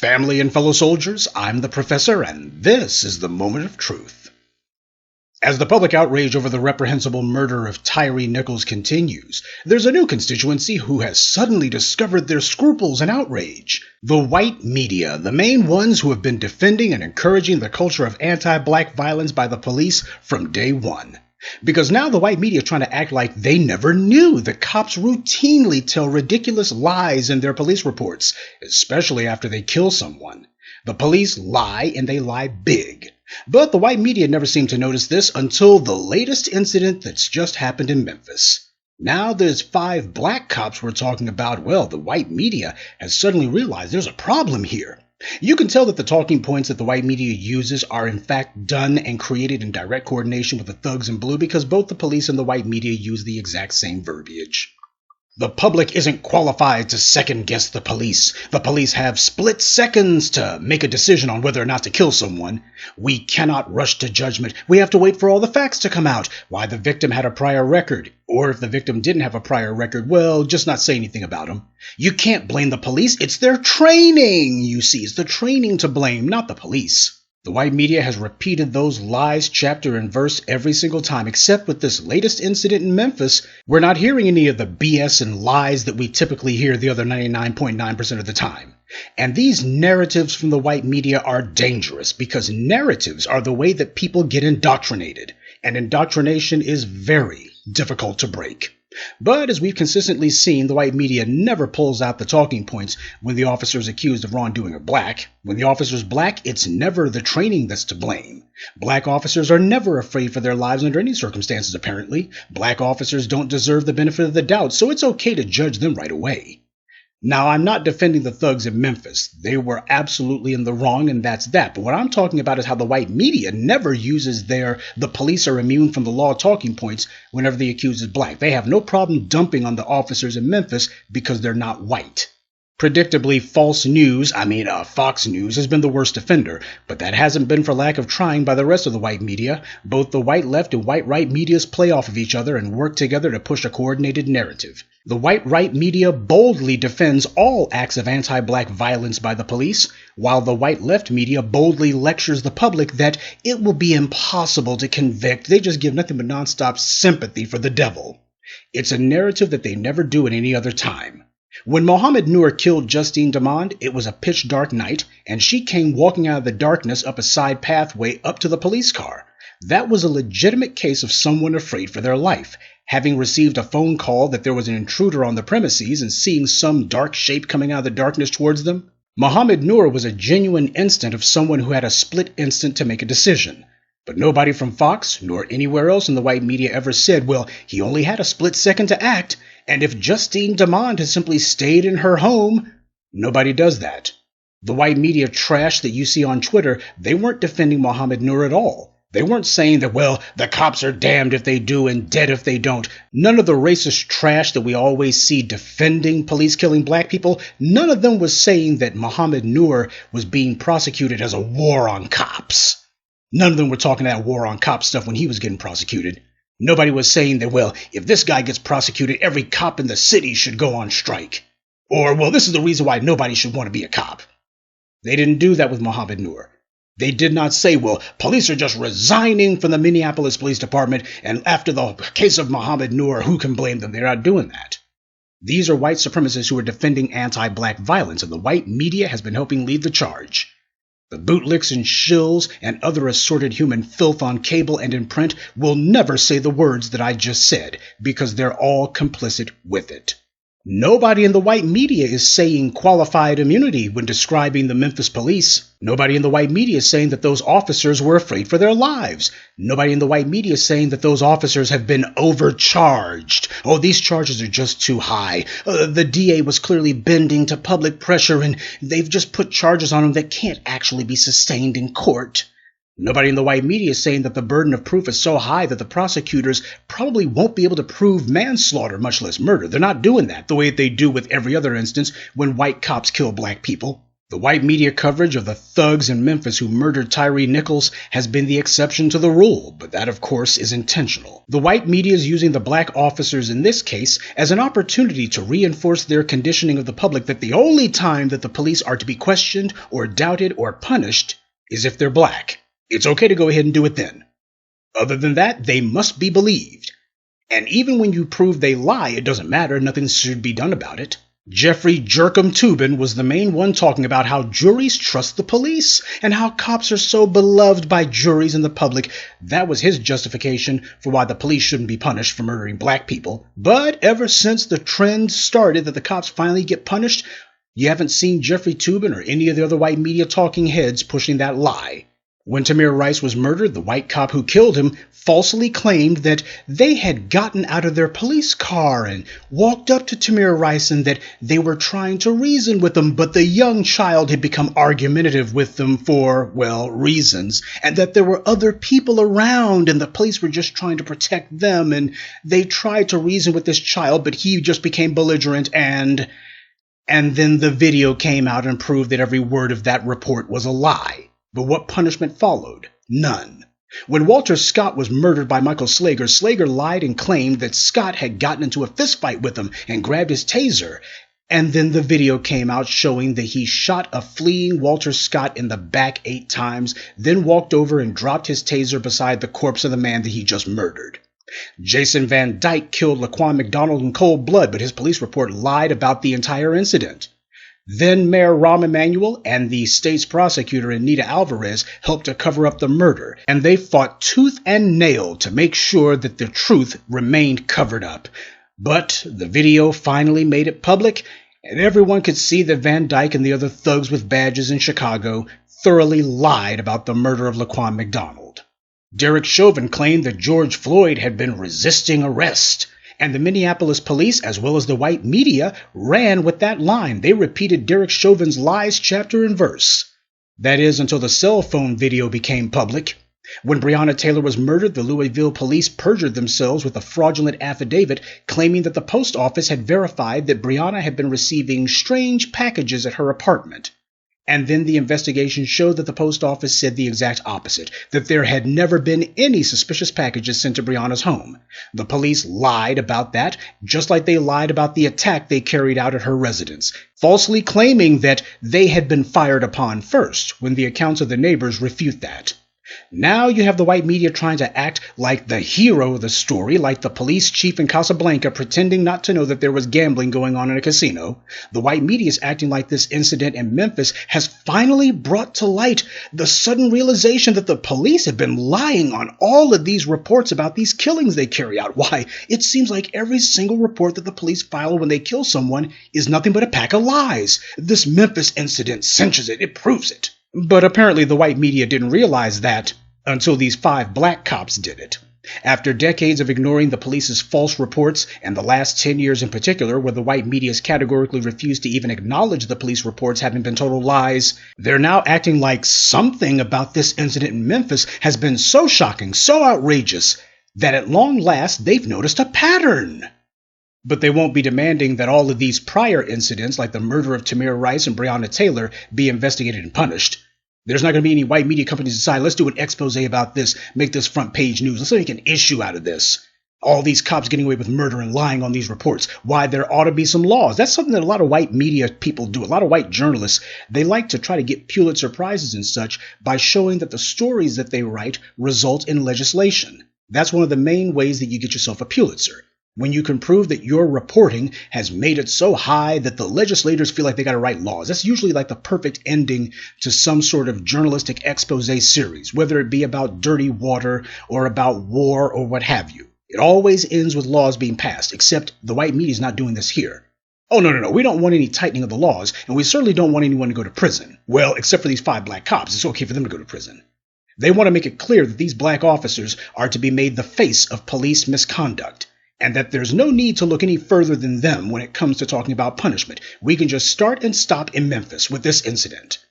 Family and fellow soldiers, I'm the Professor, and this is the Moment of Truth. As the public outrage over the reprehensible murder of Tyre Nichols continues, there's a new constituency who has suddenly discovered their scruples and outrage. The white media, the main ones who have been defending and encouraging the culture of anti-black violence by the police from day one. Because now the white media are trying to act like they never knew that cops routinely tell ridiculous lies in their police reports, especially after they kill someone. The police lie, and they lie big. But the white media never seemed to notice this until the latest incident that's just happened in Memphis. Now there's 5 black cops we're talking about. Well, the white media has suddenly realized there's a problem here. You can tell that the talking points that the white media uses are in fact done and created in direct coordination with the thugs in blue because both the police and the white media use the exact same verbiage. The public isn't qualified to second-guess the police. The police have split seconds to make a decision on whether or not to kill someone. We cannot rush to judgment. We have to wait for all the facts to come out. Why the victim had a prior record. Or if the victim didn't have a prior record, well, just not say anything about him. You can't blame the police. It's their training, you see. It's the training to blame, not the police. The white media has repeated those lies chapter and verse every single time, except with this latest incident in Memphis. We're not hearing any of the BS and lies that we typically hear the other 99.9% of the time. And these narratives from the white media are dangerous because narratives are the way that people get indoctrinated, and indoctrination is very difficult to break. But as we've consistently seen, the white media never pulls out the talking points when the officer is accused of wrongdoing are black. When the officer's black, it's never the training that's to blame. Black officers are never afraid for their lives under any circumstances, apparently. Black officers don't deserve the benefit of the doubt, so it's okay to judge them right away. Now, I'm not defending the thugs in Memphis. They were absolutely in the wrong, and that's that. But what I'm talking about is how the white media never uses the police are immune from the law talking points whenever the accused is black. They have no problem dumping on the officers in Memphis because they're not white. Predictably, Fox News has been the worst offender, but that hasn't been for lack of trying by the rest of the white media. Both the white left and white right medias play off of each other and work together to push a coordinated narrative. The white right media boldly defends all acts of anti-black violence by the police, while the white left media boldly lectures the public that it will be impossible to convict. They just give nothing but nonstop sympathy for the devil. It's a narrative that they never do at any other time. When Mohammed Noor killed Justine Damond, it was a pitch dark night, and she came walking out of the darkness up a side pathway up to the police car. That was a legitimate case of someone afraid for their life, having received a phone call that there was an intruder on the premises and seeing some dark shape coming out of the darkness towards them. Mohammed Noor was a genuine instant of someone who had a split instant to make a decision. But nobody from Fox, nor anywhere else in the white media ever said, well, he only had a split second to act, and if Justine Damond had simply stayed in her home, nobody does that. The white media trash that you see on Twitter, they weren't defending Mohammed Noor at all. They weren't saying that, well, the cops are damned if they do and dead if they don't. None of the racist trash that we always see defending police killing black people, none of them was saying that Mohammed Noor was being prosecuted as a war on cops. None of them were talking that war on cop stuff when he was getting prosecuted. Nobody was saying that, well, if this guy gets prosecuted, every cop in the city should go on strike. Or, well, this is the reason why nobody should want to be a cop. They didn't do that with Mohammed Noor. They did not say, well, police are just resigning from the Minneapolis Police Department, and after the case of Mohammed Noor, who can blame them? They're not doing that. These are white supremacists who are defending anti-black violence, and the white media has been helping lead the charge. The bootlicks and shills and other assorted human filth on cable and in print will never say the words that I just said, because they're all complicit with it. Nobody in the white media is saying qualified immunity when describing the Memphis police. Nobody in the white media is saying that those officers were afraid for their lives. Nobody in the white media is saying that those officers have been overcharged. Oh, these charges are just too high. The DA was clearly bending to public pressure, and they've just put charges on him that can't actually be sustained in court. Nobody in the white media is saying that the burden of proof is so high that the prosecutors probably won't be able to prove manslaughter, much less murder. They're not doing that the way they do with every other instance when white cops kill black people. The white media coverage of the thugs in Memphis who murdered Tyre Nichols has been the exception to the rule, but that, of course, is intentional. The white media is using the black officers in this case as an opportunity to reinforce their conditioning of the public that the only time that the police are to be questioned or doubted or punished is if they're black. It's okay to go ahead and do it then. Other than that, they must be believed. And even when you prove they lie, it doesn't matter. Nothing should be done about it. Jeffrey Jerkum Tubin was the main one talking about how juries trust the police and how cops are so beloved by juries and the public. That was his justification for why the police shouldn't be punished for murdering black people. But ever since the trend started that the cops finally get punished, you haven't seen Jeffrey Tubin or any of the other white media talking heads pushing that lie. When Tamir Rice was murdered, the white cop who killed him falsely claimed that they had gotten out of their police car and walked up to Tamir Rice and that they were trying to reason with him, but the young child had become argumentative with them for, well, reasons, and that there were other people around and the police were just trying to protect them, and they tried to reason with this child, but he just became belligerent, and then the video came out and proved that every word of that report was a lie. But what punishment followed? None. When Walter Scott was murdered by Michael Slager, Slager lied and claimed that Scott had gotten into a fistfight with him and grabbed his taser. And then the video came out showing that he shot a fleeing Walter Scott in the back 8 times, then walked over and dropped his taser beside the corpse of the man that he just murdered. Jason Van Dyke killed Laquan McDonald in cold blood, but his police report lied about the entire incident. Then Mayor Rahm Emanuel and the state's prosecutor Anita Alvarez helped to cover up the murder, and they fought tooth and nail to make sure that the truth remained covered up. But the video finally made it public, and everyone could see that Van Dyke and the other thugs with badges in Chicago thoroughly lied about the murder of Laquan McDonald. Derek Chauvin claimed that George Floyd had been resisting arrest. And the Minneapolis police, as well as the white media, ran with that line. They repeated Derek Chauvin's lies chapter and verse. That is, until the cell phone video became public. When Breonna Taylor was murdered, the Louisville police perjured themselves with a fraudulent affidavit claiming that the post office had verified that Breonna had been receiving strange packages at her apartment. And then the investigation showed that the post office said the exact opposite, that there had never been any suspicious packages sent to Breonna's home. The police lied about that, just like they lied about the attack they carried out at her residence, falsely claiming that they had been fired upon first, when the accounts of the neighbors refute that. Now you have the white media trying to act like the hero of the story, like the police chief in Casablanca pretending not to know that there was gambling going on in a casino. The white media is acting like this incident in Memphis has finally brought to light the sudden realization that the police have been lying on all of these reports about these killings they carry out. Why, it seems like every single report that the police file when they kill someone is nothing but a pack of lies. This Memphis incident cinches it. It proves it. But apparently the white media didn't realize that until these 5 black cops did it. After decades of ignoring the police's false reports, and the last 10 years in particular where the white media has categorically refused to even acknowledge the police reports having been total lies, they're now acting like something about this incident in Memphis has been so shocking, so outrageous, that at long last they've noticed a pattern. But they won't be demanding that all of these prior incidents, like the murder of Tamir Rice and Breonna Taylor, be investigated and punished. There's not going to be any white media companies decide, let's do an expose about this, make this front page news, let's make an issue out of this. All these cops getting away with murder and lying on these reports. Why, there ought to be some laws. That's something that a lot of white media people do, a lot of white journalists. They like to try to get Pulitzer Prizes and such by showing that the stories that they write result in legislation. That's one of the main ways that you get yourself a Pulitzer. When you can prove that your reporting has made it so high that the legislators feel like they got to write laws. That's usually like the perfect ending to some sort of journalistic expose series, whether it be about dirty water or about war or what have you. It always ends with laws being passed, except the white media is not doing this here. Oh, no, we don't want any tightening of the laws, and we certainly don't want anyone to go to prison. Well, except for these 5 black cops. It's okay for them to go to prison. They want to make it clear that these black officers are to be made the face of police misconduct, and that there's no need to look any further than them when it comes to talking about punishment. We can just start and stop in Memphis with this incident.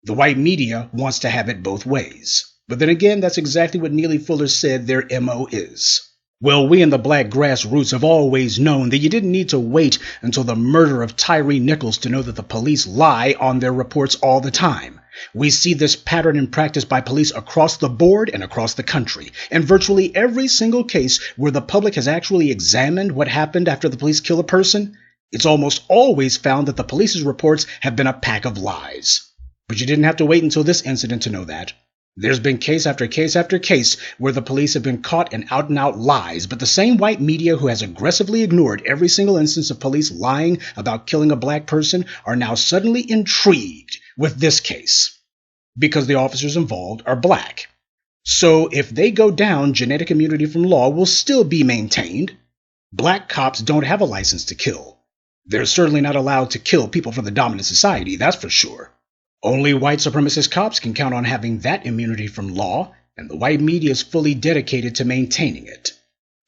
The white media wants to have it both ways. But then again, that's exactly what Neely Fuller said their MO is. Well, we in the black grassroots have always known that you didn't need to wait until the murder of Tyre Nichols to know that the police lie on their reports all the time. We see this pattern in practice by police across the board and across the country. In virtually every single case where the public has actually examined what happened after the police kill a person, it's almost always found that the police's reports have been a pack of lies. But you didn't have to wait until this incident to know that. There's been case after case after case where the police have been caught in out-and-out lies, but the same white media who has aggressively ignored every single instance of police lying about killing a black person are now suddenly intrigued with this case because the officers involved are black. So if they go down, genetic immunity from law will still be maintained. Black cops don't have a license to kill. They're certainly not allowed to kill people from the dominant society, that's for sure. Only white supremacist cops can count on having that immunity from law, and the white media is fully dedicated to maintaining it.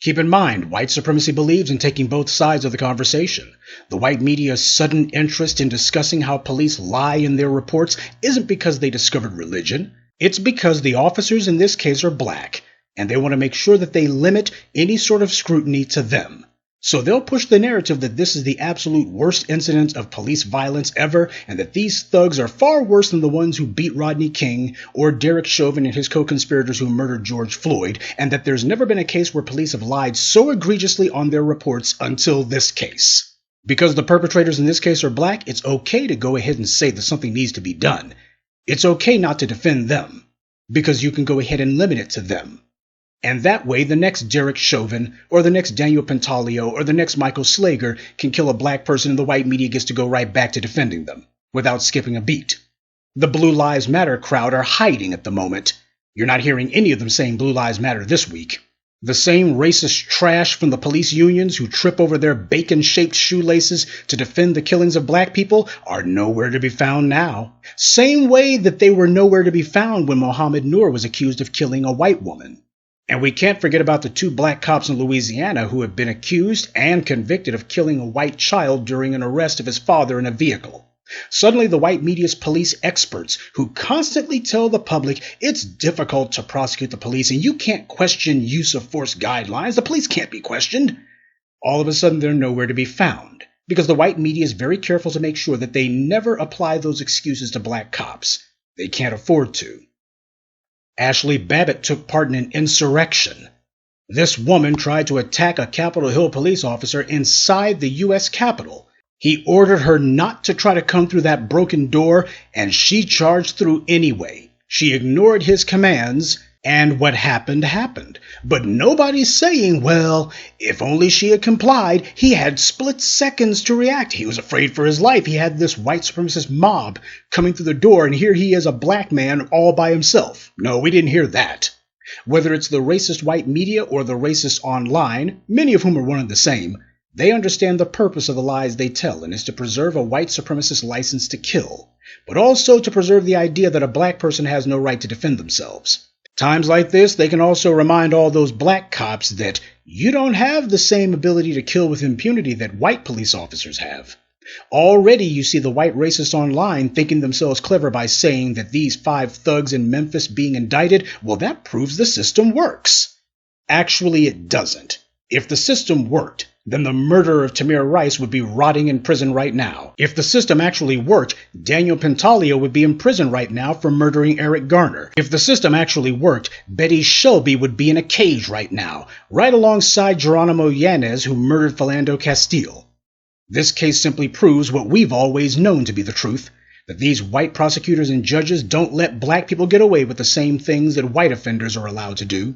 Keep in mind, white supremacy believes in taking both sides of the conversation. The white media's sudden interest in discussing how police lie in their reports isn't because they discovered religion. It's because the officers in this case are black, and they want to make sure that they limit any sort of scrutiny to them. So they'll push the narrative that this is the absolute worst incident of police violence ever, and that these thugs are far worse than the ones who beat Rodney King or Derek Chauvin and his co-conspirators who murdered George Floyd, and that there's never been a case where police have lied so egregiously on their reports until this case. Because the perpetrators in this case are black, it's okay to go ahead and say that something needs to be done. It's okay not to defend them, because you can go ahead and limit it to them. And that way, the next Derek Chauvin, or the next Daniel Pantaleo, or the next Michael Slager can kill a black person and the white media gets to go right back to defending them, without skipping a beat. The Blue Lives Matter crowd are hiding at the moment. You're not hearing any of them saying Blue Lives Matter this week. The same racist trash from the police unions who trip over their bacon-shaped shoelaces to defend the killings of black people are nowhere to be found now. Same way that they were nowhere to be found when Mohammed Noor was accused of killing a white woman. And we can't forget about the 2 black cops in Louisiana who have been accused and convicted of killing a white child during an arrest of his father in a vehicle. Suddenly, the white media's police experts who constantly tell the public it's difficult to prosecute the police and you can't question use of force guidelines, the police can't be questioned. All of a sudden, they're nowhere to be found because the white media is very careful to make sure that they never apply those excuses to black cops. They can't afford to. Ashley Babbitt took part in an insurrection. This woman tried to attack a Capitol Hill police officer inside the U.S. Capitol. He ordered her not to try to come through that broken door, and she charged through anyway. She ignored his commands, and what happened happened. But nobody's saying, well, if only she had complied, he had split seconds to react. He was afraid for his life. He had this white supremacist mob coming through the door, and here he is, a black man all by himself. No, we didn't hear that. Whether it's the racist white media or the racists online, many of whom are one and the same, they understand the purpose of the lies they tell, and is to preserve a white supremacist license to kill, but also to preserve the idea that a black person has no right to defend themselves. Times like this, they can also remind all those black cops that you don't have the same ability to kill with impunity that white police officers have. Already you see the white racists online thinking themselves clever by saying that these 5 thugs in Memphis being indicted, well, that proves the system works. Actually, it doesn't. If the system worked, then the murderer of Tamir Rice would be rotting in prison right now. If the system actually worked, Daniel Pantaleo would be in prison right now for murdering Eric Garner. If the system actually worked, Betty Shelby would be in a cage right now, right alongside Geronimo Yanez, who murdered Philando Castile. This case simply proves what we've always known to be the truth, that these white prosecutors and judges don't let black people get away with the same things that white offenders are allowed to do.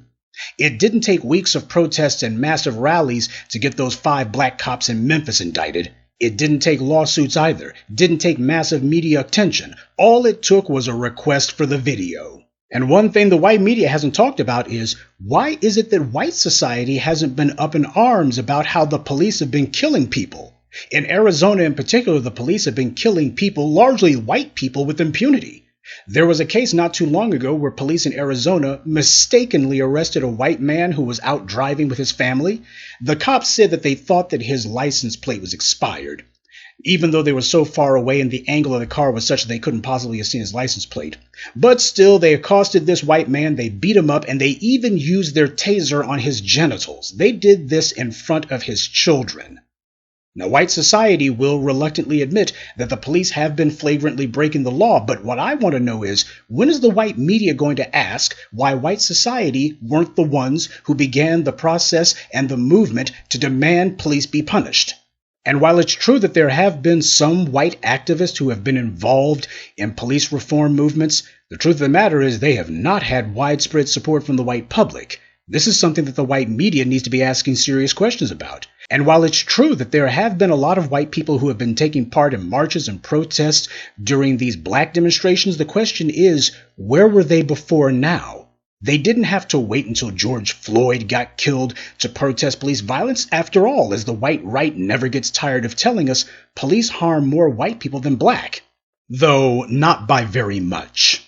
It didn't take weeks of protests and massive rallies to get those 5 black cops in Memphis indicted. It didn't take lawsuits either. It didn't take massive media attention. All it took was a request for the video. And one thing the white media hasn't talked about is, why is it that white society hasn't been up in arms about how the police have been killing people? In Arizona in particular, the police have been killing people, largely white people, with impunity. There was a case not too long ago where police in Arizona mistakenly arrested a white man who was out driving with his family. The cops said that they thought that his license plate was expired. even though they were so far away and the angle of the car was such that they couldn't possibly have seen his license plate. But still, they accosted this white man, they beat him up, and they even used their taser on his genitals. They did this in front of his children. Now, white society will reluctantly admit that the police have been flagrantly breaking the law, but what I want to know is, when is the white media going to ask why white society weren't the ones who began the process and the movement to demand police be punished? And while it's true that there have been some white activists who have been involved in police reform movements, the truth of the matter is they have not had widespread support from the white public. This is something that the white media needs to be asking serious questions about. And while it's true that there have been a lot of white people who have been taking part in marches and protests during these black demonstrations, the question is, where were they before now? They didn't have to wait until George Floyd got killed to protest police violence. After all, as the white right never gets tired of telling us, police harm more white people than black. Though not by very much.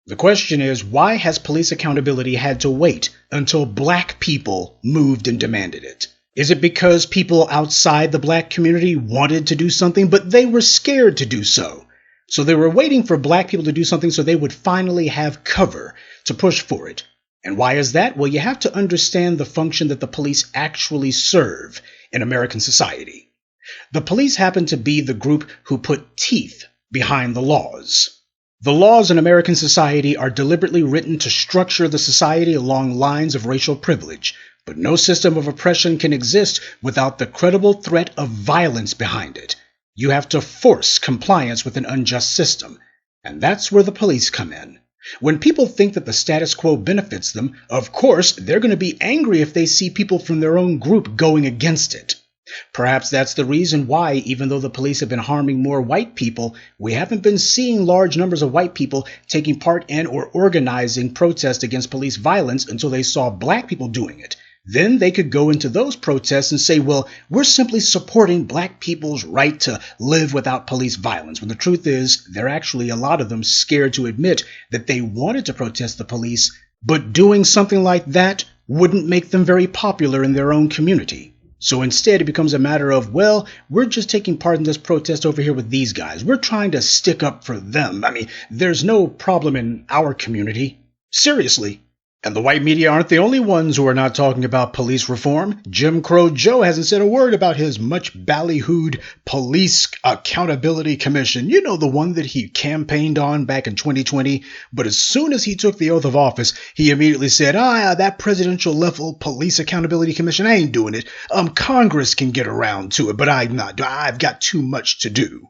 The question is, why has police accountability had to wait until black people moved and demanded it? Is it because people outside the black community wanted to do something, but they were scared to do so? So they were waiting for black people to do something so they would finally have cover to push for it. And why is that? Well, you have to understand the function that the police actually serve in American society. The police happen to be the group who put teeth behind the laws. The laws in American society are deliberately written to structure the society along lines of racial privilege, but no system of oppression can exist without the credible threat of violence behind it. You have to force compliance with an unjust system, and that's where the police come in. When people think that the status quo benefits them, of course, they're going to be angry if they see people from their own group going against it. Perhaps that's the reason why, even though the police have been harming more white people, we haven't been seeing large numbers of white people taking part in or organizing protests against police violence until they saw black people doing it. Then they could go into those protests and say, well, we're simply supporting black people's right to live without police violence, when the truth is, they're actually, a lot of them, scared to admit that they wanted to protest the police, but doing something like that wouldn't make them very popular in their own community. So instead, it becomes a matter of, well, we're just taking part in this protest over here with these guys. We're trying to stick up for them. I mean, there's no problem in our community. Seriously. And the white media aren't the only ones who are not talking about police reform. Jim Crow Joe hasn't said a word about his much ballyhooed Police Accountability Commission. You know, the one that he campaigned on back in 2020. But as soon as he took the oath of office, he immediately said, that presidential level Police Accountability Commission, I ain't doing it. Congress can get around to it, but I'm not. I've got too much to do.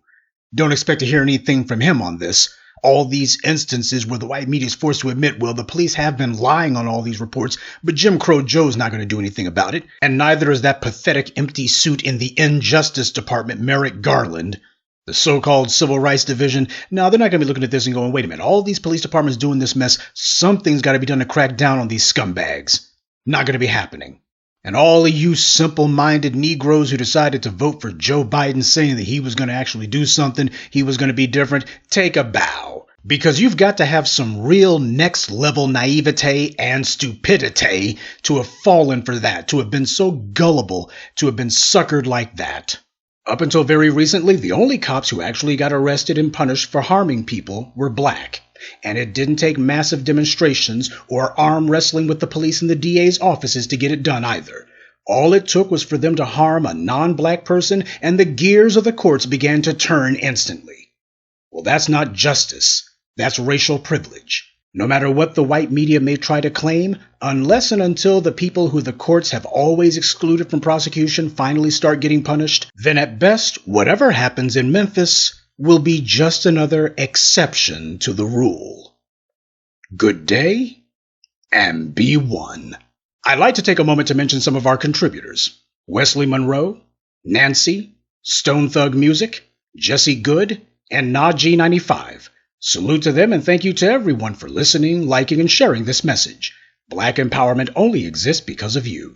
Don't expect to hear anything from him on this. All these instances where the white media is forced to admit, well, the police have been lying on all these reports, but Jim Crow Joe's not going to do anything about it. And neither is that pathetic empty suit in the Injustice Department, Merrick Garland. The so-called Civil Rights Division, now they're not going to be looking at this and going, wait a minute, all these police departments doing this mess, something's got to be done to crack down on these scumbags. Not going to be happening. And all of you simple-minded Negroes who decided to vote for Joe Biden saying that he was going to actually do something, he was going to be different, take a bow. Because you've got to have some real next-level naivete and stupidity to have fallen for that, to have been so gullible, to have been suckered like that. Up until very recently, the only cops who actually got arrested and punished for harming people were black. And it didn't take massive demonstrations or arm wrestling with the police and the DA's offices to get it done either. All it took was for them to harm a non-black person, and the gears of the courts began to turn instantly. Well, that's not justice. That's racial privilege. No matter what the white media may try to claim, unless and until the people who the courts have always excluded from prosecution finally start getting punished, then at best, whatever happens in Memphis will be just another exception to the rule. Good day, and be one. I'd like to take a moment to mention some of our contributors. Wesley Monroe, Nancy, Stone Thug Music, Jesse Good, and Naji95. Salute to them and thank you to everyone for listening, liking, and sharing this message. Black empowerment only exists because of you.